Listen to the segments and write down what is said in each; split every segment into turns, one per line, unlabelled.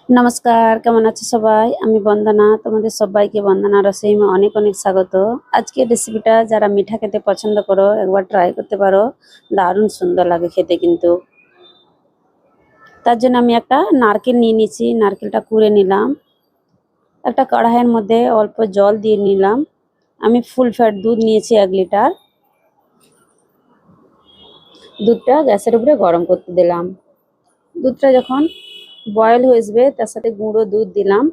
নমস্কার, কেমন আছো সবাই? আমি বন্দনা, তোমাদের সবাইকে বন্দনা রসইমে অনেক অনেক স্বাগত। আজকের রেসিপিটা যারা মিঠা খেতে পছন্দ করো একবার ট্রাই করতে পারো, দারুণ সুন্দর লাগে খেতে কিন্তু। তার জন্য আমি একটা নারকেল নিয়ে নিয়েছি, নারকেলটা কুড়ে নিলাম। একটা কড়াইয়ের মধ্যে অল্প জল দিয়ে নিলাম। আমি ফুল ফ্যাট দুধ নিয়েছি 1 লিটার। দুধটা গ্যাসের উপরে গরম করতে দিলাম। দুধটা যখন বয়েল হয়ে আসবে তার সাথে গুঁড়ো দুধ দিলাম।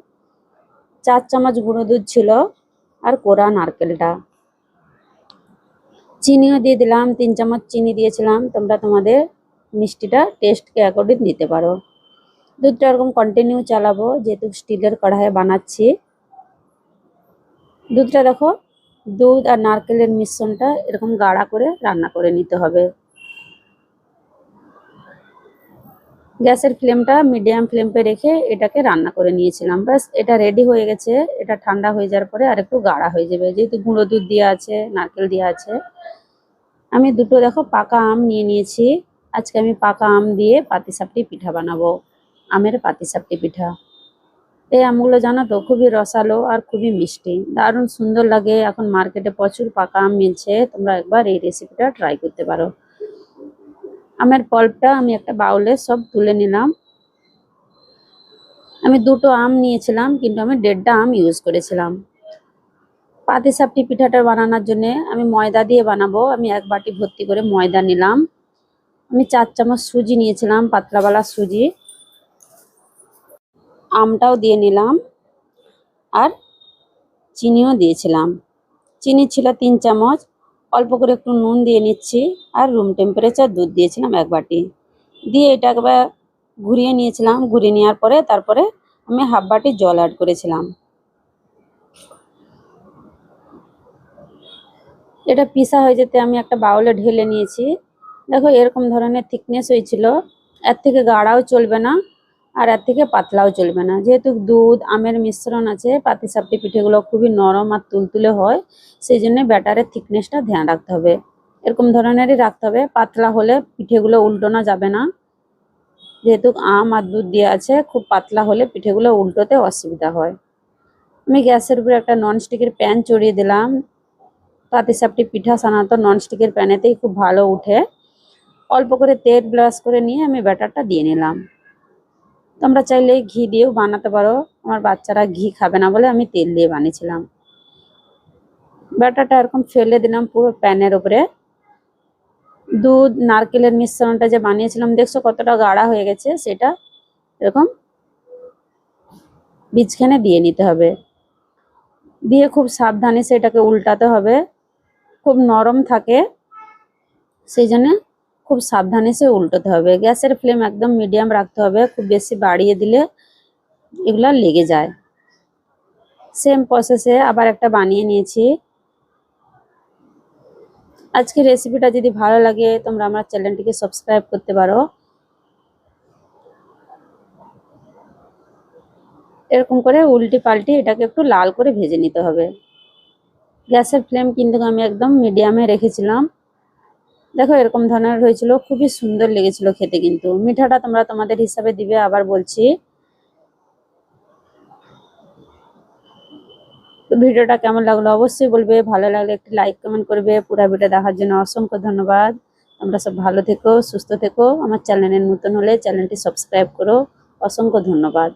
4 চামচ গুঁড়ো দুধ ছিল আর কোরা নারকেলটা। চিনিও দিয়ে দিলাম, 3 চামচ চিনি দিয়েছিলাম। তোমরা তোমাদের মিষ্টিটা টেস্টকে অ্যাকর্ডিং দিতে পারো। দুধটা এরকম কন্টিনিউ চালাবো যেহেতু স্টিলের কড়াইয়ে বানাচ্ছি। দুধটা দেখো, দুধ আর নারকেলের মিশ্রণটা এরকম গাঢ়া করে রান্না করে নিতে হবে। গ্যাসের ফ্লেমটা মিডিয়াম ফ্লেমে রেখে এটাকে রান্না করে নিয়েছিলাম। ব্যাস এটা রেডি হয়ে গেছে। এটা ঠান্ডা হয়ে যাওয়ার পরে আর একটু গাঢ়া হয়ে যাবে যেহেতু গুঁড়ো দুধ দেওয়া আছে, নারকেল দেওয়া আছে। আমি দুটো দেখো পাকা আম নিয়ে নিয়েছি। আজকে আমি পাকা আম দিয়ে পাটিসাপটি পিঠা বানাবো, আমের পাটিসাপটি পিঠা। এই আমগুলো জানো তো খুবই রসালো আর খুবই মিষ্টি, দারুণ সুন্দর লাগে। এখন মার্কেটে প্রচুর পাকা আম মিলছে, তোমরা একবার এই রেসিপিটা ট্রাই করতে পারো। আমের পল্পটা আমি একটা বাউলে সব তুলে নিলাম। আমি দুটো আম নিয়েছিলাম কিন্তু আমি 1.5টা আম ইউজ করেছিলাম। পাটিসাপটি পিঠাটা বানানোর জন্য আমি ময়দা দিয়ে বানাবো। আমি 1 বাটি ভর্তি করে ময়দা নিলাম। আমি 4 চামচ সুজি নিয়েছিলাম, পাতলাওয়ালা সুজি। আমটাও দিয়ে নিলাম আর চিনিও দিয়েছিলাম। চিনি ছিল 3 চামচ। অল্প করে একটু নুন দিয়ে নিচ্ছি আর রুম টেম্পারেচার দুধ দিয়েছিলাম 1 বাটি। দিয়ে এটা একবার ঘুরিয়ে নিয়েছিলাম। ঘুরিয়ে নেওয়ার পরে তারপরে আমি 1/2 বাটি জল অ্যাড করেছিলাম। এটা পিসা হয়ে যেতে আমি একটা বাউলে ঢেলে নিয়েছি। দেখো এরকম ধরনের থিকনেস হয়েছিল। এর থেকে গাঢ়াও চলবে না আর এর থেকে পাতলাও চলবে না। যেহেতু দুধ আমের মিশ্রণ আছে, পাটিসাপটি পিঠেগুলো খুবই নরম আর তুলতুলে হয়, সেই জন্য ব্যাটারের থিকনেসটা ধ্যান রাখতে হবে। এরকম ধরনেরই রাখতে হবে, পাতলা হলে পিঠেগুলো উল্টোনো যাবে না। যেহেতু আম আর দুধ দেওয়া আছে, খুব পাতলা হলে পিঠেগুলো উল্টোতে অসুবিধা হয়। আমি গ্যাসের উপরে একটা ননস্টিকের প্যান চড়িয়ে দিলাম। পাটিসাপটি পিঠা সাধারণত ননস্টিকের প্যানেতেই খুব ভালো উঠে। অল্প করে তেল ব্রাশ করে নিয়ে আমি ব্যাটারটা দিয়ে নিলাম। তোমরা চাইলে ঘি দিয়েও বানাতে পারো। আমার বাচ্চারা ঘি খাবে না বলে আমি তেল দিয়ে বানিয়েছিলাম। ব্যাটারটা এরকম ফেলে দিলাম পুরো প্যানের উপরে। দুধ নারকেলের মিশ্রণটা যে বানিয়েছিলাম দেখছো কতটা গাঢ়া হয়ে গেছে, সেটা এরকম বীজখানে দিয়ে নিতে হবে। দিয়ে খুব সাবধানে সেটাকে উল্টাতে হবে। খুব নরম থাকে, সেই জন্য খুব সাবধানে সে উল্টোতে হবে। গ্যাসের ফ্লেম একদম মিডিয়াম রাখতে হবে, খুব বেশি বাড়িয়ে দিলে এগুলা লেগে যায়। সেম প্রসেসে আবার একটা বানিয়ে নিয়েছি। আজকের রেসিপিটা যদি ভালো লাগে তোমরা আমার চ্যানেলটিকে সাবস্ক্রাইব করতে পারো। এরকম করে উল্টে পাল্টে এটাকে একটু লাল করে ভেজে নিতে হবে। গ্যাসের ফ্লেম কিন্তু আমি একদম মিডিয়ামে রেখেছিলাম। দেখো এরকম ধরনের হয়েছিল, খুবই সুন্দর লেগেছিল খেতে। কিন্তু মিঠাটা তোমরা তোমাদের হিসাবে দিবে, আবার বলছি। তো ভিডিওটা কেমন লাগলো অবশ্যই বলবে, ভালো লাগলে একটি লাইক কমেন্ট করবে। পুরো ভিডিও দেখার জন্য অসংখ্য ধন্যবাদ। তোমরা সব ভালো থেকো, সুস্থ থেকো। আমার চ্যানেলে নতুন হলে চ্যানেলটি সাবস্ক্রাইব করো। অসংখ্য ধন্যবাদ।